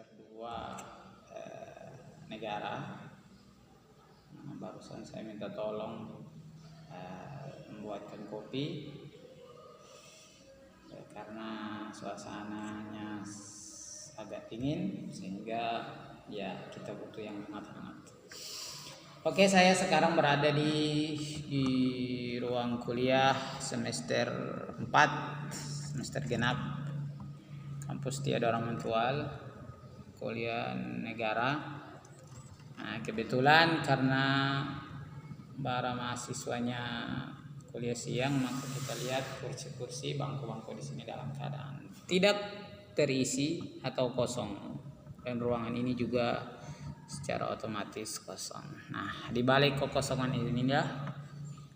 semester 2 negara. Barusan saya minta tolong membuatkan kopi karena suasananya agak dingin sehingga ya kita butuh yang hangat-hangat. Oke, saya sekarang berada di ruang kuliah semester 4, semester genap, kampus Tiada Orang Mentual, kuliah negara. Nah, kebetulan karena para mahasiswanya kuliah siang, maka kita lihat kursi-kursi, bangku-bangku di sini dalam keadaan tidak terisi atau kosong, dan ruangan ini juga secara otomatis kosong. Nah, di balik kekosongan ini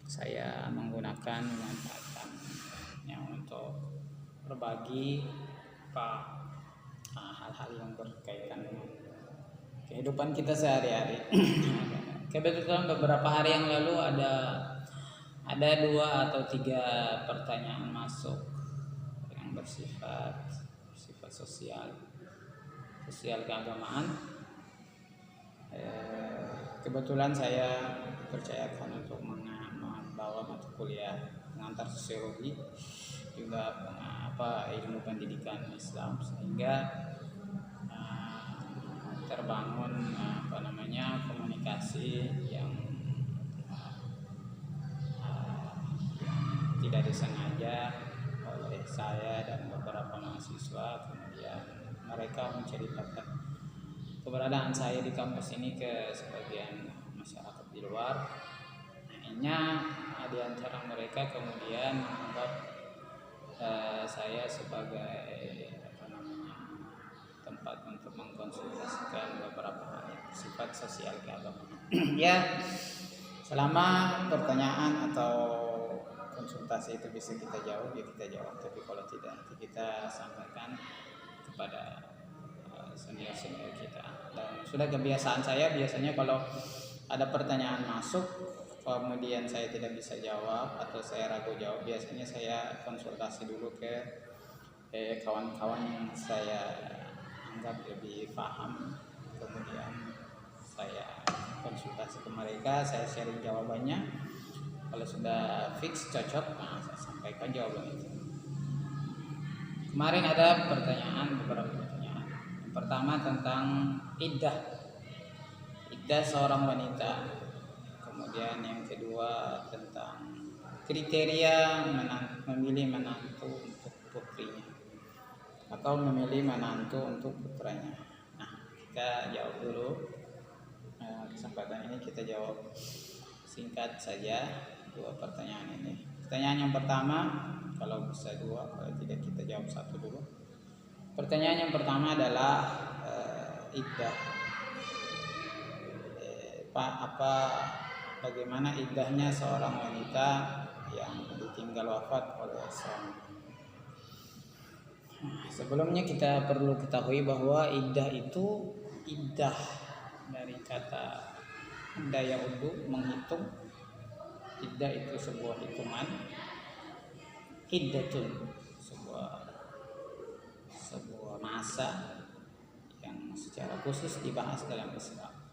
saya memanfaatkannya untuk berbagi hal-hal yang berkaitan dengan kehidupan kita sehari-hari. Kebetulan beberapa hari yang lalu ada 2 atau 3 pertanyaan masuk yang bersifat sosial keagamaan. Kebetulan saya dipercayakan untuk membawa mata kuliah pengantar sosiologi, juga ilmu pendidikan Islam, sehingga terbangun komunikasi yang tidak disengaja oleh saya dan beberapa mahasiswa. Kemudian mereka menceritakan keberadaan saya di kampus ini ke sebagian masyarakat di luar. Akhirnya di antara mereka kemudian menganggap saya sebagai tempat untuk mengkonsultasikan beberapa hal yang bersifat sosial keagamaan. Ya, selama pertanyaan atau konsultasi itu bisa kita jawab, ya kita jawab. Tapi kalau tidak, nanti kita sampaikan kepada senior-senior kita. Dan sudah kebiasaan saya biasanya kalau ada pertanyaan masuk kemudian saya tidak bisa jawab atau saya ragu jawab, biasanya saya konsultasi dulu ke kawan-kawan yang saya anggap lebih paham. Kemudian saya konsultasi ke mereka, saya sharing jawabannya. Kalau sudah fix cocok, saya sampaikan jawaban itu. Kemarin ada beberapa pertanyaan. Yang pertama tentang iddah seorang wanita. Kemudian yang kedua tentang kriteria memilih menantu untuk putrinya atau memilih menantu untuk putranya. Nah, kita jawab dulu. Kesempatan ini kita jawab singkat saja 2 pertanyaan ini. Pertanyaan yang pertama, kalau bisa 2, kalau tidak kita jawab 1 dulu. Pertanyaan yang pertama adalah iddah. Bagaimana iddahnya seorang wanita yang ditinggal wafat oleh suami. Sebelumnya kita perlu ketahui bahwa iddah itu dari kata daya udu, menghitung. Iddah itu sebuah hitungan. Iddatun sebuah masa yang secara khusus dibahas dalam Islam.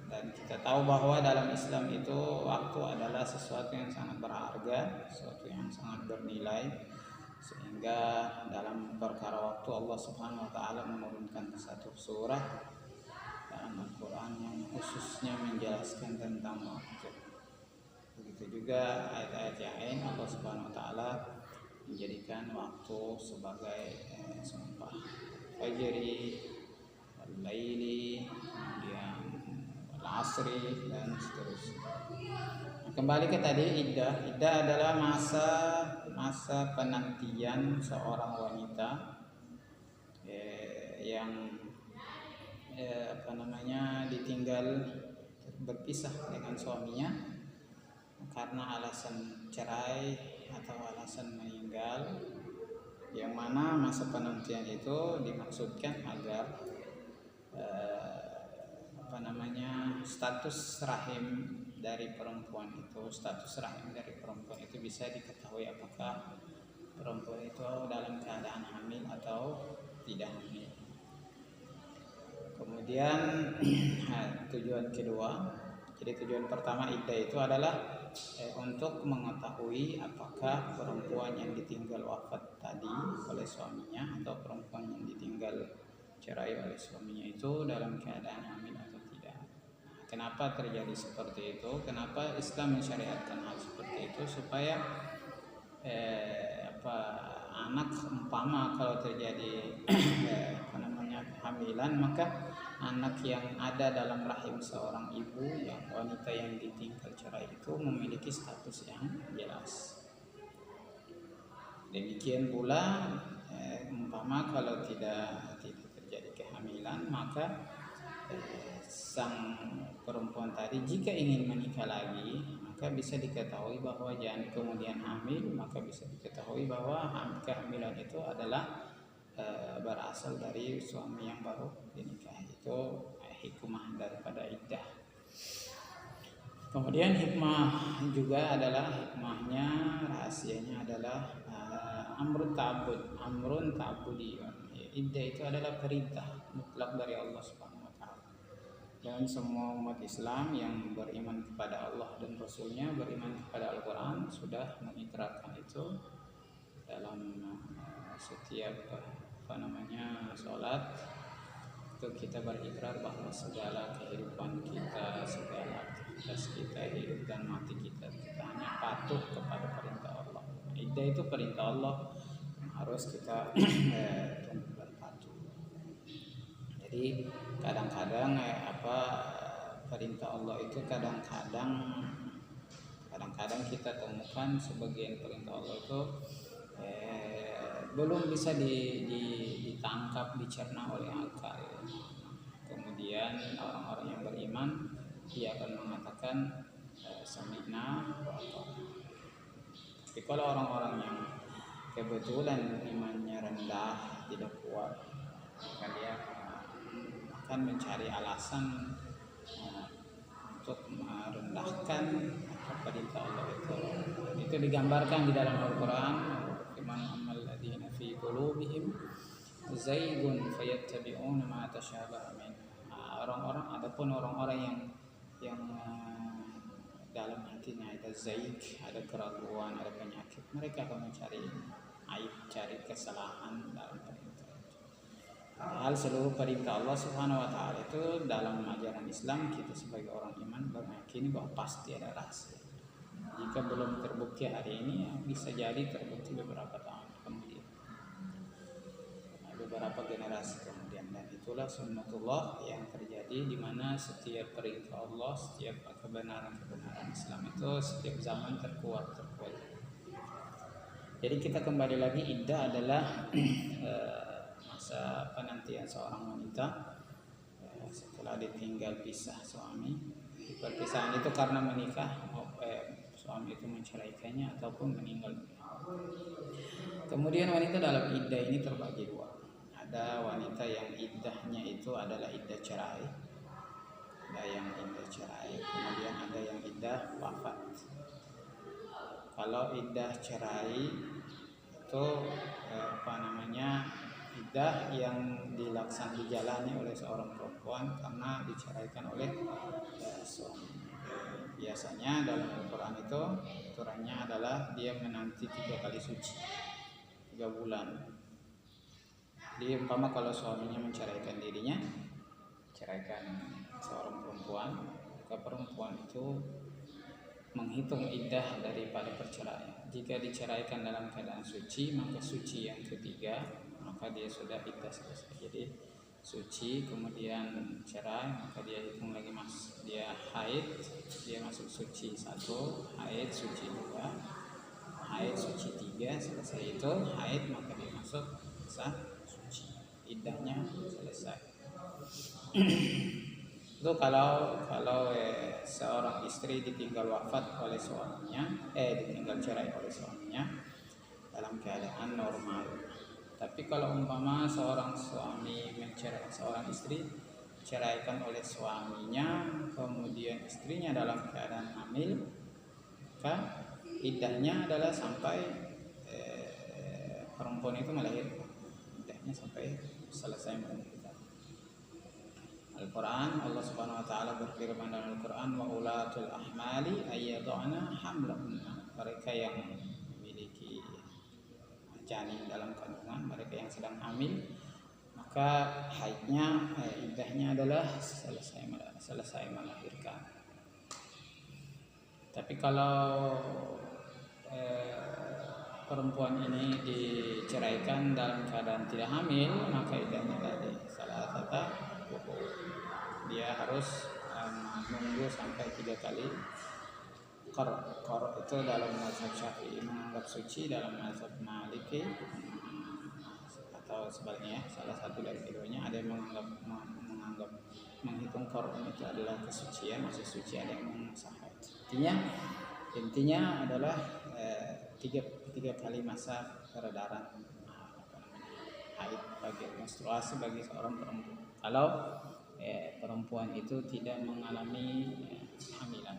Dan kita tahu bahwa dalam Islam itu waktu adalah sesuatu yang sangat berharga, sesuatu yang sangat bernilai, sehingga dalam perkara waktu Allah Subhanahu wa taala menurunkan satu surah dalam Al-Qur'an yang khususnya menjelaskan tentang waktu. Begitu juga ayat-ayat yang lain, Allah Subhanahu wa taala menjadikan waktu sebagai sumpah. Fajri, al-laili, kemudian al-asri, dan seterusnya. Kembali ke tadi, iddah adalah masa penantian seorang wanita yang ditinggal berpisah dengan suaminya karena alasan cerai atau alasan meninggal, yang mana masa penantian itu dimaksudkan agar status rahim dari perempuan itu bisa diketahui apakah perempuan itu dalam keadaan hamil atau tidak hamil. Kemudian tujuan kedua, jadi tujuan pertama iddah itu adalah untuk mengetahui apakah perempuan yang ditinggal wafat tadi oleh suaminya atau perempuan yang ditinggal cerai oleh suaminya itu dalam keadaan hamil atau tidak. Kenapa terjadi seperti itu? Kenapa Islam mensyariatkan hal seperti itu? Supaya anak umpama kalau terjadi kehamilan, maka anak yang ada dalam rahim seorang ibu, yang wanita yang ditinggal cerai itu memiliki status yang jelas. Demikian pula umpama kalau tidak terjadi kehamilan, maka sang perempuan tadi jika ingin menikah lagi, maka bisa diketahui bahwa jangan kemudian hamil, maka bisa diketahui bahwa kehamilan itu adalah berasal dari suami yang baru dinikahi. Itu hikmah daripada iddah. Kemudian hikmah juga adalah, hikmahnya, rahasianya adalah amrun ta'budiyun. Iddah itu adalah perintah mutlak dari Allah Subhanahu wa taala. Dan semua umat Islam yang beriman kepada Allah dan Rasulnya, beriman kepada Al-Quran, sudah mengikrarkan itu dalam setiap sholat. Itu kita berikrar bahwa segala kehidupan kita, segala aktivitas kita, hidup dan mati kita hanya patuh kepada perintah Allah. Iddah itu perintah Allah yang harus kita tunduk dan patuh. Jadi kadang-kadang perintah Allah itu kadang-kadang kita temukan sebagian perintah Allah itu belum bisa ditangkap, dicerna oleh akal. Kemudian orang-orang yang beriman, dia akan mengatakan sami'na wa ata'na. Tapi kalau orang-orang yang kebetulan imannya rendah, tidak kuat, maka dia akan mencari alasan untuk merendahkan perintah Allah itu. Itu digambarkan di dalam Al-Quran. Alladzina fi qulubihim zaygun fayattabi'una ma tashabaha min. Adapun orang-orang yang dalam hatinya ada zaig, ada keraguan, ada penyakit, mereka akan mencari aib, cari kesalahan dalam perintah. Hal seluruh perintah Allah Subhanahu wa taala itu dalam ajaran Islam, kita sebagai orang iman meyakini bahwa pasti ada rahasia. Jika belum terbukti hari ini, bisa jadi terbukti beberapa tahun kemudian, beberapa generasi kemudian. Dan itulah sunnatullah yang terjadi, di mana setiap perintah Allah, setiap kebenaran Islam itu setiap zaman terkuat. Jadi kita kembali lagi, iddah adalah masa penantian seorang wanita setelah ditinggal pisah suami. Perpisahan itu karena menikah, suami itu menceraikannya ataupun meninggal. Kemudian wanita dalam iddah ini terbagi dua. Ada wanita yang iddahnya itu adalah iddah cerai, ada yang iddah cerai, kemudian ada yang iddah wafat. Kalau iddah cerai itu iddah yang dijalani oleh seorang perempuan karena diceraikan oleh suami. Biasanya dalam Al-Quran itu aturannya adalah dia menanti 3 kali suci, 3 bulan. Jadi umpama kalau suaminya menceraikan dirinya, ceraikan seorang perempuan, maka perempuan itu menghitung iddah daripada perceraian. Jika diceraikan dalam keadaan suci, maka suci yang ketiga, maka dia sudah iddah selesai. Jadi suci kemudian cerai, maka dia hitung lagi dia haid, dia masuk suci 1, haid suci 2, haid suci 3, selesai itu haid maka dia masuk sah suci, iddahnya selesai. Itu kalau seorang istri ditinggal wafat oleh suaminya, ditinggal cerai oleh suaminya dalam keadaan normal. Tapi kalau umpama seorang istri diceraikan oleh suaminya, kemudian istrinya dalam keadaan hamil, maka iddahnya adalah sampai perempuan itu melahirkan, iddahnya sampai selesai melahirkan. Al-Quran, Allah Subhanahu Wa Taala berfirman dalam Al-Quran, wa ulatul ahmali ayyadana hamlahunna, mereka yang memiliki janin dalam kandungan, mereka yang sedang hamil, maka haidnya, iddahnya adalah selesai melahirkan. Tapi kalau perempuan ini diceraikan dalam keadaan tidak hamil, maka iddahnya tadi salah satu dia harus menunggu sampai 3 kali. Qar itu dalam mazhab Syafi'i menganggap suci, dalam mazhab Maliki atau sebaliknya, salah satu dari keduanya. Ada yang menganggap menghitung qar itu adalah kesucian, masih suci, ada yang mengusah. Intinya adalah tiga kali masa peredaran haid bagi menstruasi bagi seorang perempuan. Kalau perempuan itu tidak mengalami hamilan.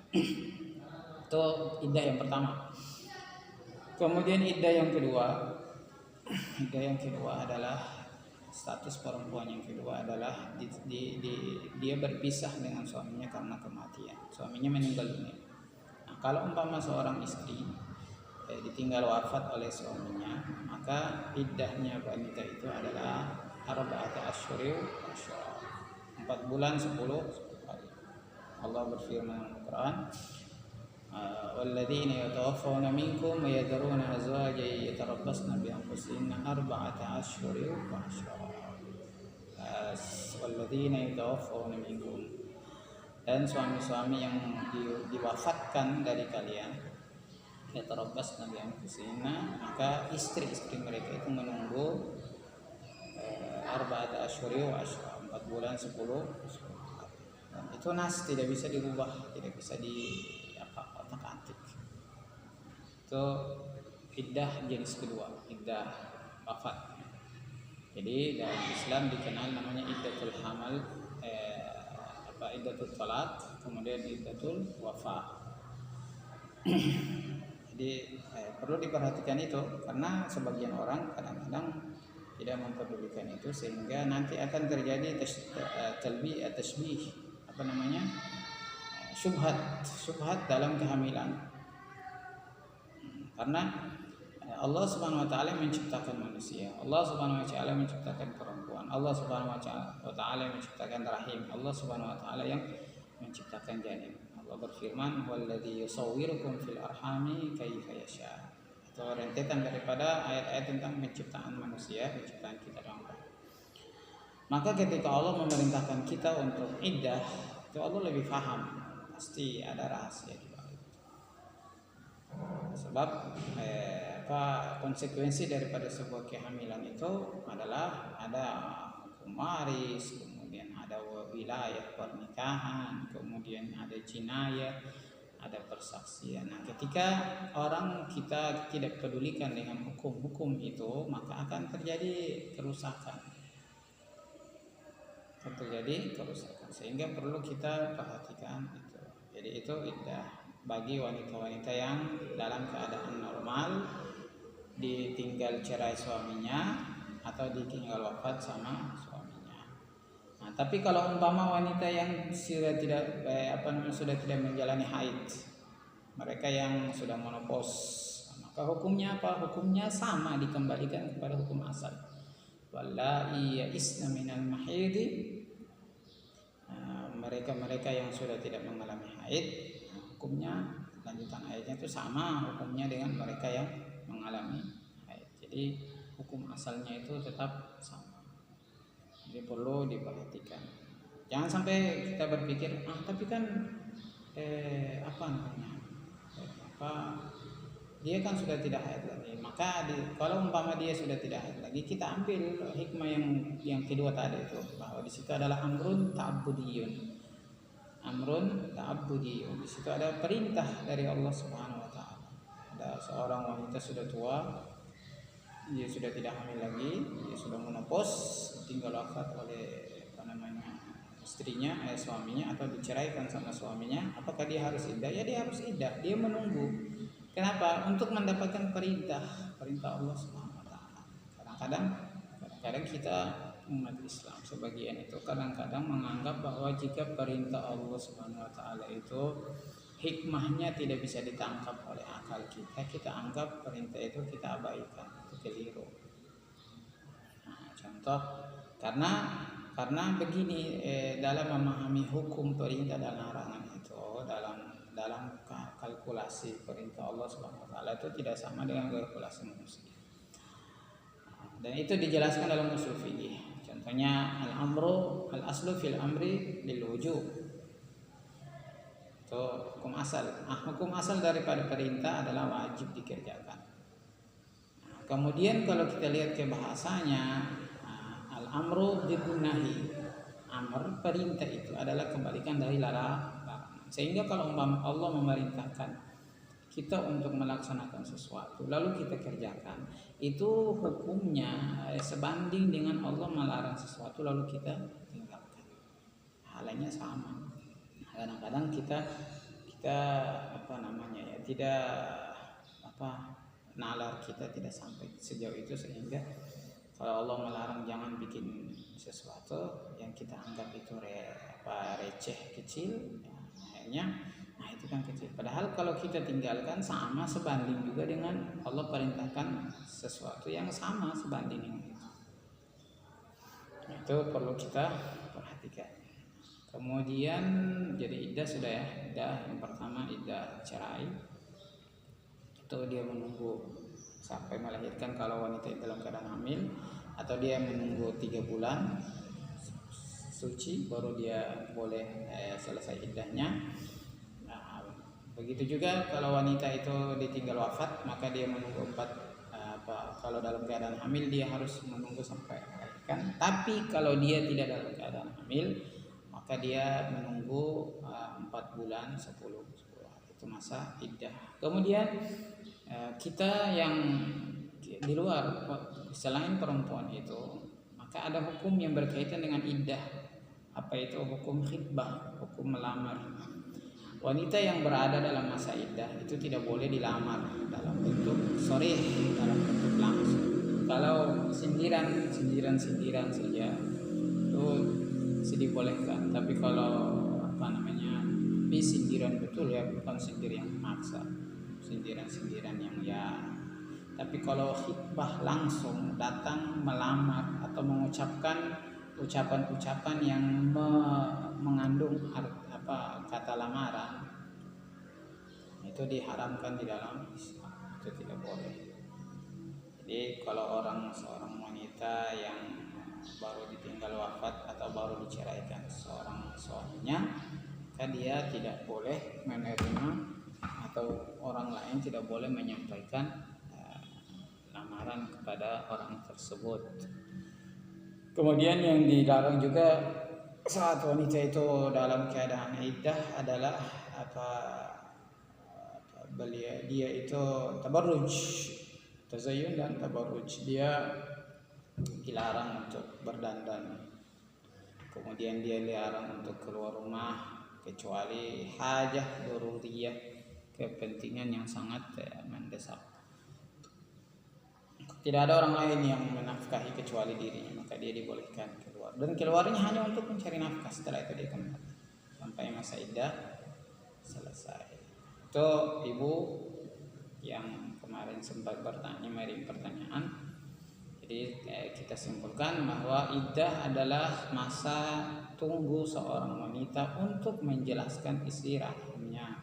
Itu iddah yang pertama. Kemudian iddah yang kedua adalah status perempuan yang kedua adalah dia berpisah dengan suaminya karena kematian. Suaminya meninggal dunia. Nah, kalau umpama seorang istri ditinggal wafat oleh suaminya, maka iddahnya wanita itu adalah arba'atu asyhur 4 bulan 10 hari. Allah berfirman dalam Al-Quran, walladzina yatawaffawna minkum wa yadharuna azwajan yatarabbasna bi anfusihinna arba'ata asyhurin wa asyra. Walladzina yatawaffawna minkum, dan suami-suami yang diwafatkan dari kalian, yatarabbasna bi anfusihinna, maka istri-istri mereka itu menunggu arba'ata asyhurin wa asyra, 4 bulan 10 hari. Dan itu nas, tidak bisa dirubah, tidak bisa otak-atik. Itu iddah jenis kedua, iddah wafat. Jadi dalam Islam dikenal namanya iddatul hamal, iddatul talaq, kemudian iddatul wafat. Jadi perlu diperhatikan itu, karena sebagian orang kadang-kadang tidak mempedulikan itu, sehingga nanti akan terjadi tashbih, syubhat dalam kehamilan. Karena Allah Subhanahu wa taala menciptakan manusia, Allah Subhanahu wa taala menciptakan perempuan, Allah Subhanahu wa taala menciptakan rahim, Allah Subhanahu wa taala yang menciptakan janin. Allah berfirman, "Walladzi yusawwirukum fil arhami kaifa yasha." Itu rentetan daripada ayat-ayat tentang penciptaan manusia, penciptaan kita dalam rahim. Maka ketika Allah memerintahkan kita untuk iddah, itu Allah lebih paham, pasti ada rahasia di balik. Sebab konsekuensi daripada sebuah kehamilan itu adalah ada hukum waris, kemudian ada wilayah pernikahan, kemudian ada jinayah, ada persaksian. Nah, ketika kita tidak pedulikan dengan hukum-hukum itu, maka akan terjadi kerusakan. Sehingga perlu kita perhatikan itu. Jadi itu iddah bagi wanita-wanita yang dalam keadaan normal, ditinggal cerai suaminya atau ditinggal wafat sama suaminya. Nah, tapi kalau umpama wanita yang sudah tidak menjalani haid, mereka yang sudah menopause, maka hukumnya apa? Hukumnya sama, dikembalikan kepada hukum asal. Wallahi ya'isna minal mahidi, mereka yang sudah tidak mengalami haid, hukumnya lanjutan ayatnya itu sama hukumnya dengan mereka yang mengalami haid. Jadi hukum asalnya itu tetap sama. Jadi perlu diperhatikan. Jangan sampai kita berpikir, tapi kan dia kan sudah tidak haid lagi. Maka kalau umpama dia sudah tidak haid lagi, kita ambil hikmah yang kedua tadi itu, bahwa di situ adalah amrun ta'abbudiyun. Di situ ada perintah dari Allah Subhanahu wa taala. Ada seorang wanita sudah tua, dia sudah tidak hamil lagi, dia sudah menopause, tinggal wafat oleh istrinya, suaminya, atau diceraikan sama suaminya. Apakah dia harus iddah? Ya, dia harus iddah. Dia menunggu. Kenapa? Untuk mendapatkan perintah Allah Subhanahu wa taala. Kadang-kadang kita umat Islam sebagian itu kadang-kadang menganggap bahwa jika perintah Allah Subhanahu wa taala itu hikmahnya tidak bisa ditangkap oleh akal kita anggap perintah itu kita abaikan, itu keliru. Nah, contoh karena begini, dalam memahami hukum perintah dan larangan itu dalam kalkulasi perintah Allah Subhanahu wa taala itu tidak sama dengan kalkulasi manusia. Dan itu dijelaskan dalam usul fikih. Contohnya al-aslu fil amri lil wujub. Itu hukum asal. Hukum asal daripada perintah adalah wajib dikerjakan. Nah, kemudian kalau kita lihat ke bahasanya, al-amru dibunahi. Amr perintah itu adalah kebalikan dari larangan. Sehingga kalau Allah memerintahkan kita untuk melaksanakan sesuatu lalu kita kerjakan, itu hukumnya sebanding dengan Allah melarang sesuatu lalu kita tinggalkan. Halnya sama. Kadang-kadang kita nalar kita tidak sampai sejauh itu, sehingga kalau Allah melarang jangan bikin sesuatu yang kita anggap itu receh kecil, nah itu kan kecil. Padahal kalau kita tinggalkan sama sebanding juga dengan Allah perintahkan sesuatu yang sama sebanding dengan itu. Itu perlu kita perhatikan. Kemudian jadi iddah sudah ya. Iddah yang pertama iddah cerai. Itu dia menunggu sampai melahirkan kalau wanita itu dalam keadaan hamil, atau dia menunggu 3 bulan suci baru dia boleh selesai iddahnya. Nah, begitu juga kalau wanita itu ditinggal wafat, maka dia menunggu kalau dalam keadaan hamil dia harus menunggu sampai melahirkan. Tapi kalau dia tidak dalam keadaan hamil, maka dia menunggu 4 bulan 10 hari, itu masa iddah. Kemudian kita yang di luar selain perempuan itu, maka ada hukum yang berkaitan dengan iddah. Apa itu? Hukum khitbah, hukum melamar. Wanita yang berada dalam masa iddah itu tidak boleh dilamar dalam bentuk dalam bentuk langsung. Kalau sindiran saja itu dibolehkan. Tapi kalau sindiran betul ya, bukan sindiran yang memaksa, sindiran yang tapi kalau khitbah langsung datang melamar atau mengucapkan ucapan-ucapan yang mengandung kata lamaran, itu diharamkan di dalam Islam, itu tidak boleh. Jadi kalau seorang wanita yang baru ditinggal wafat atau baru diceraikan seorang suaminya, maka dia tidak boleh menerima atau orang lain tidak boleh menyampaikan lamaran kepada orang tersebut. Kemudian yang dilarang juga saat wanita itu dalam keadaan iddah adalah dia itu tabarruj, tazayyun dan tabarruj. Dia dilarang untuk berdandan. Kemudian dia dilarang untuk keluar rumah kecuali hajah daruriyah, kepentingan yang sangat mendesak. Tidak ada orang lain yang menafkahi kecuali dirinya, maka dia dibolehkan keluar. Dan keluarnya hanya untuk mencari nafkah. Setelah itu dia kembali sampai masa iddah selesai. Itu ibu yang kemarin sempat mengirim pertanyaan. Jadi kita simpulkan bahwa iddah adalah masa tunggu seorang wanita untuk menjelaskan isi rahimnya.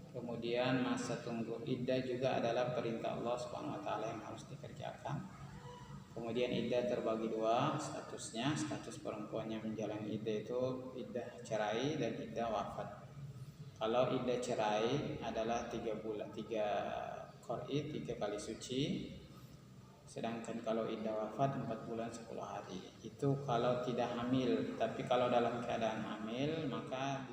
Kemudian masa tunggu iddah juga adalah perintah Allah Subhanahu wa taala yang harus dikerjakan. Kemudian iddah terbagi 2 statusnya. Status perempuan yang menjalani iddah itu iddah cerai dan iddah wafat. Kalau iddah cerai adalah 3 bulan, 3 qur'i, 3 kali suci. Sedangkan kalau iddah wafat 4 bulan 10 hari. Itu kalau tidak hamil. Tapi kalau dalam keadaan hamil maka